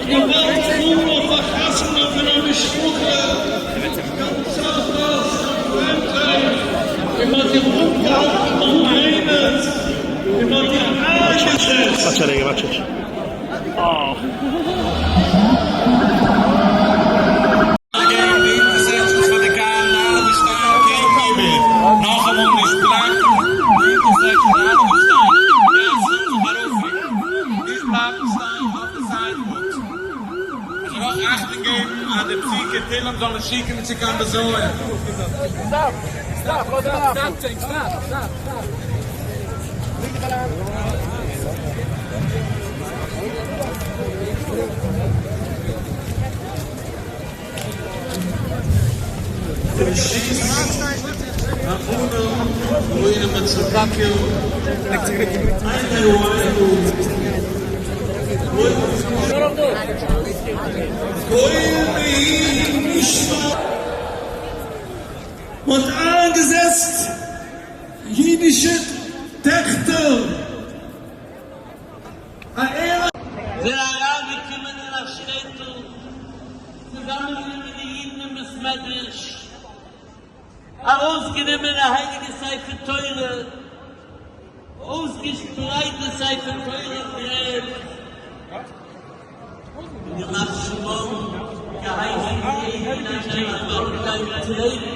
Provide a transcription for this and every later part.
geweld voeren of vergassen of een besproken. Ganz anders, Fremdheit. Immer die rumgehalten und meines. Immer die eingesetzt. Patrzcie. O. aan de psyche tillen van de zieken met zich kan bezorgen. Stop. Und eingesetzt jüdische Töchter. Wir alle kommen in der Städte, zusammen mit den Jiden im Besmetrisch, ausgenommen in der Heilige Seife Teure, ausgespreite Seife Teure Gräb, gemacht Schmong, geheißen in der Städte, zu leben.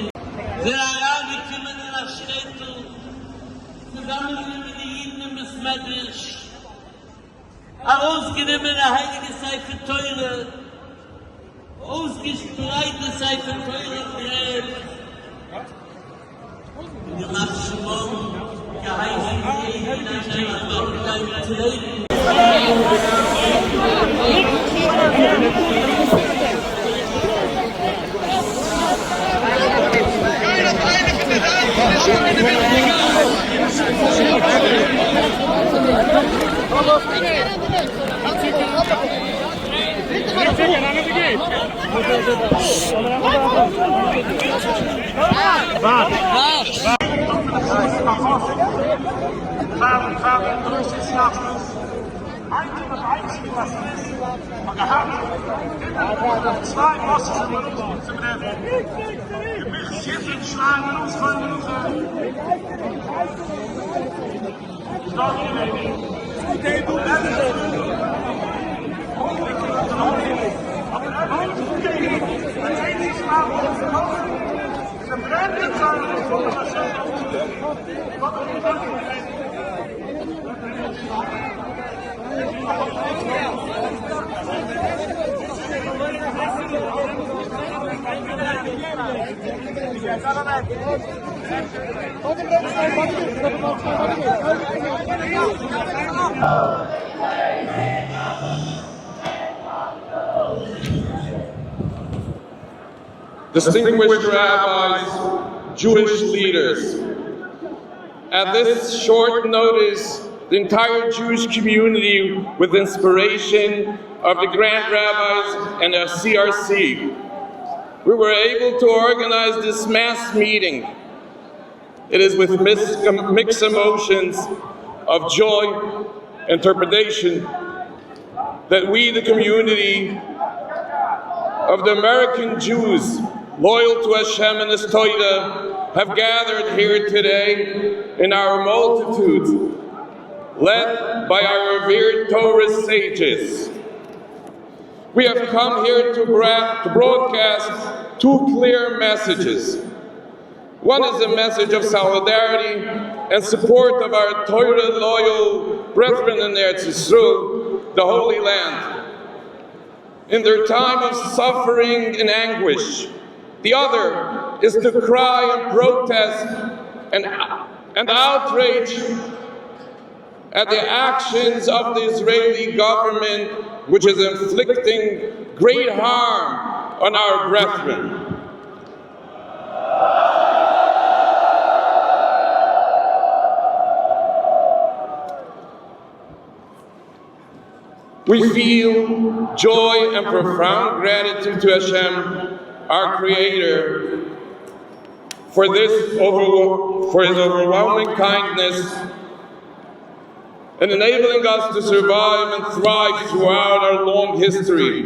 Wir alle kommen in der Städte, zusammen mit den Jiden im Besmetrisch, ausgenommen in der Heilige Seife Teure, ausgespreite Seife Teure Gräb, gemacht Schmong, geheißen in der Städte, zu leben. Zwei Bossen zu treffen. Schiffen schlagen uns von Distinguished rabbis, Jewish leaders, at this short notice, the entire Jewish community, with inspiration of the Grand Rabbis and of CRC, we were able to organize this mass meeting. It is with mixed emotions of joy and trepidation that we, the community of the American Jews, loyal to Hashem and His Torah, have gathered here today in our multitudes, led by our revered Torah sages. We have come here to broadcast two clear messages. One is a message of solidarity and support of our Torah-loyal brethren in Eretz Yisrael, the Holy Land, in their time of suffering and anguish. The other is to cry and protest and outrage at the actions of the Israeli government, which is inflicting great harm on our brethren. We feel joy and profound gratitude to Hashem, our Creator, for His overwhelming kindness and enabling us to survive and thrive throughout our long history,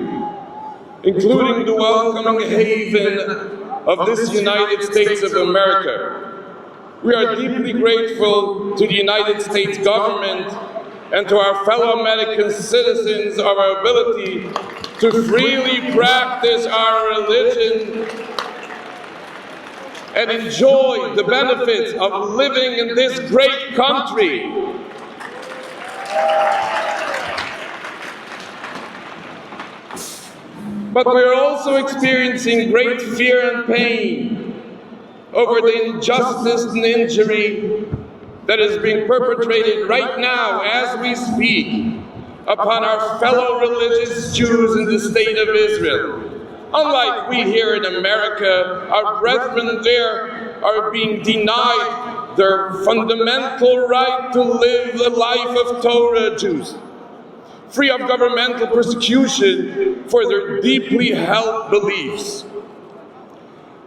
including the welcoming haven of this United States of America. We are deeply grateful to the United States government and to our fellow American citizens of our ability to freely practice our religion and enjoy the benefits of living in this great country. But we're also experiencing great fear and pain over the injustice and injury that is being perpetrated right now as we speak upon our fellow religious Jews in the state of Israel. Unlike we here in America, our brethren there are being denied their fundamental right to live the life of Torah Jews, free of governmental persecution for their deeply held beliefs.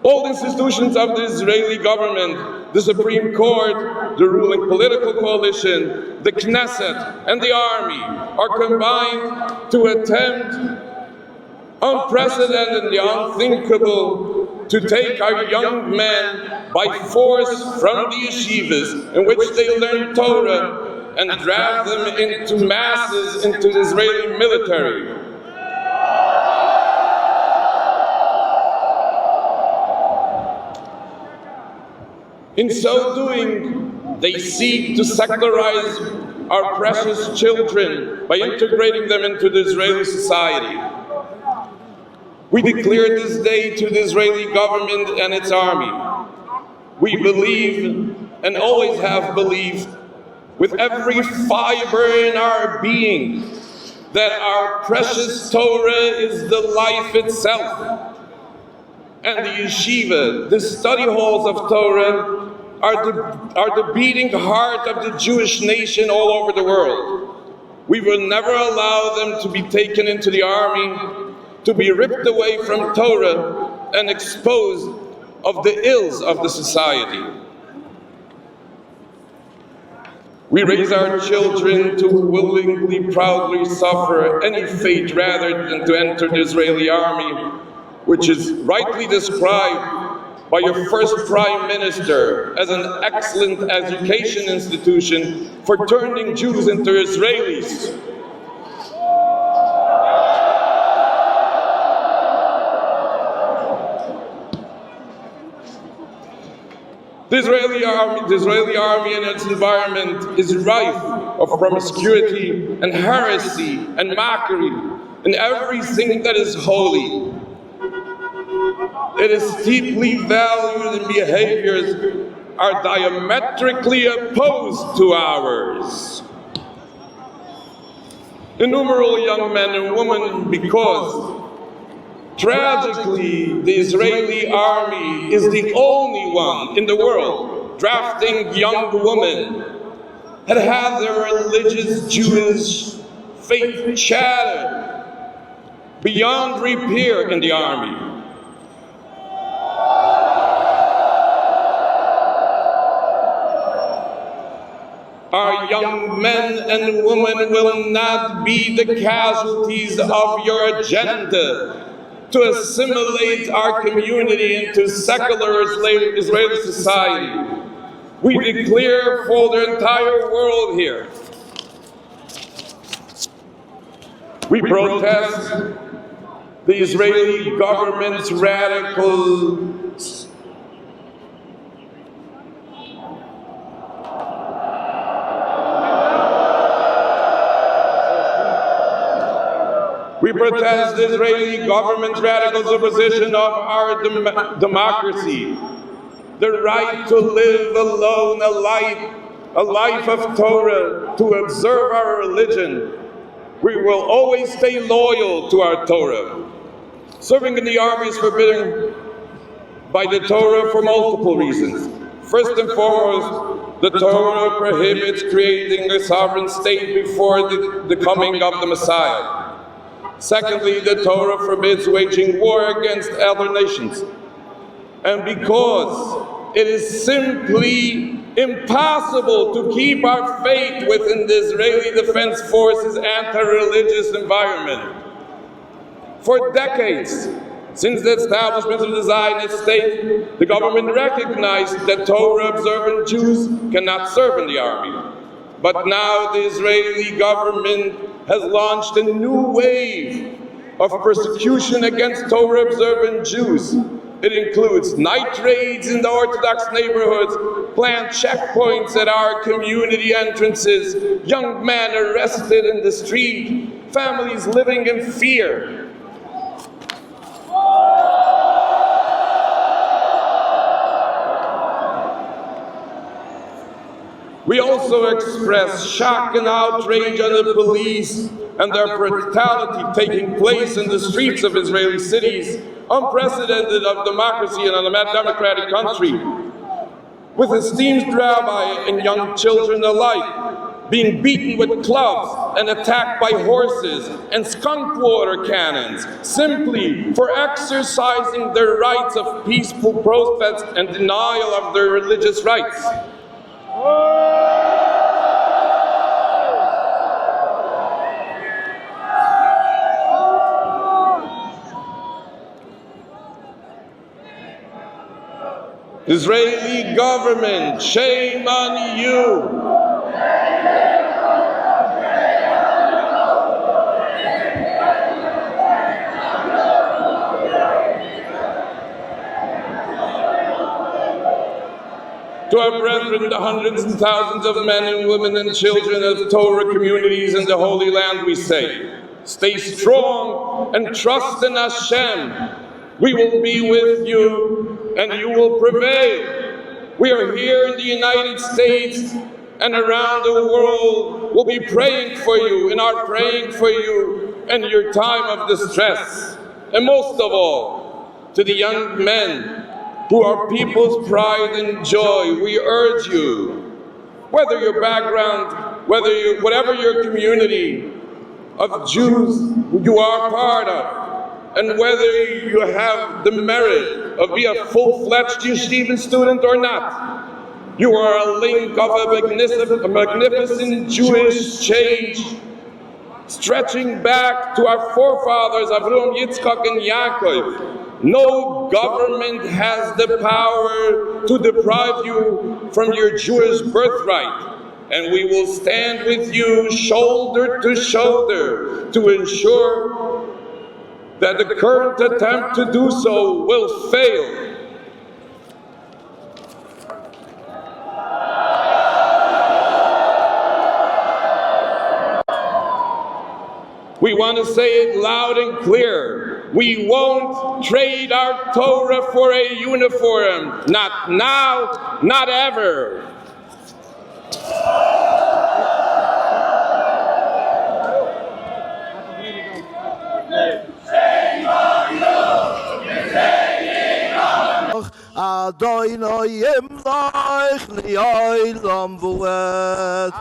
All institutions of the Israeli government, the Supreme Court, the ruling political coalition, the Knesset, and the army are combined to attempt unprecedented and unthinkable to take our young men by force from the yeshivas in which they learn Torah and drag them into masses into the Israeli military. In so doing, they seek to secularize our precious children by integrating them into the Israeli society. We declare this day to the Israeli government and its army. We believe, and always have believed, with every fiber in our being, that our precious Torah is the life itself. And the yeshiva, the study halls of Torah, are the beating heart of the Jewish nation all over the world. We will never allow them to be taken into the army, to be ripped away from Torah and exposed of the ills of the society. We raise our children to willingly, proudly suffer any fate rather than to enter the Israeli army, which is rightly described by your first Prime Minister as an excellent education institution for turning Jews into Israelis. The Israeli army and its environment is rife of promiscuity and heresy and mockery and everything that is holy. It is deeply valued in behaviors are diametrically opposed to ours. Innumerable young men and women, because tragically, the Israeli army is the only one in the world drafting young women that have their religious Jewish faith shattered beyond repair in the army. Our young men and women will not be the casualties of your agenda to assimilate our community into secular Israeli society. We declare for the entire world here. We protest the Israeli government's radical We protest the Israeli government's radical superstition of our democracy, the right to live alone a life of Torah, to observe our religion. We will always stay loyal to our Torah. Serving in the army is forbidden by the Torah for multiple reasons. First and foremost, the Torah prohibits creating a sovereign state before the coming of the Messiah. Secondly, the Torah forbids waging war against other nations. And because it is simply impossible to keep our faith within the Israeli Defense Forces' anti-religious environment. For decades, since the establishment of the Zionist state, the government recognized that Torah-observant Jews cannot serve in the army. But now the Israeli government has launched a new wave of persecution against Torah-observant Jews. It includes night raids in the Orthodox neighborhoods, planned checkpoints at our community entrances, young men arrested in the street, families living in fear. We also express shock and outrage on the police and their brutality taking place in the streets of Israeli cities, unprecedented of democracy in a democratic country, with esteemed rabbi and young children alike being beaten with clubs and attacked by horses and skunk water cannons simply for exercising their rights of peaceful protest and denial of their religious rights. Israeli government, shame on you. To our brethren, the hundreds and thousands of men and women and children of Torah communities in the Holy Land, we say, stay strong and trust in Hashem. We will be with you and you will prevail. We are here in the United States and around the world. We'll be praying for you and are praying for you in your time of distress. And most of all, to the young men who are people's pride and joy, we urge you, whether your background, whatever your community of Jews you are part of, and whether you have the merit of being a full-fledged yeshiva student or not, you are a link of a magnificent Jewish change, stretching back to our forefathers, Avraham, Yitzchak, and Yaakov. No government has the power to deprive you from your Jewish birthright. And we will stand with you shoulder to shoulder to ensure that the current attempt to do so will fail. We want to say it loud and clear. We won't trade our Torah for a uniform. Not now, not ever. Adonai yimlach li'olam v'ed.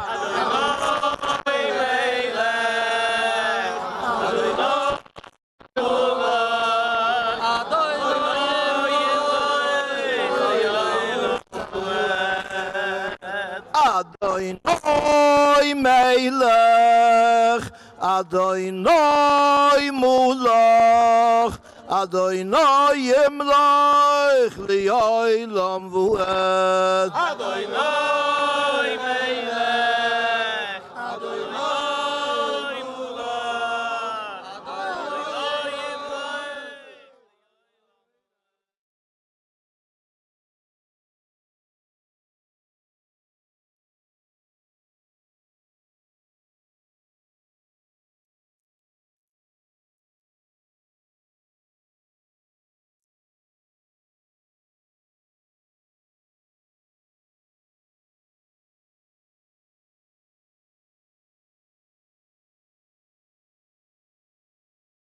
Adonai melech, Adonai mulach, Adonai yimlach li'olam v'ed. Adonai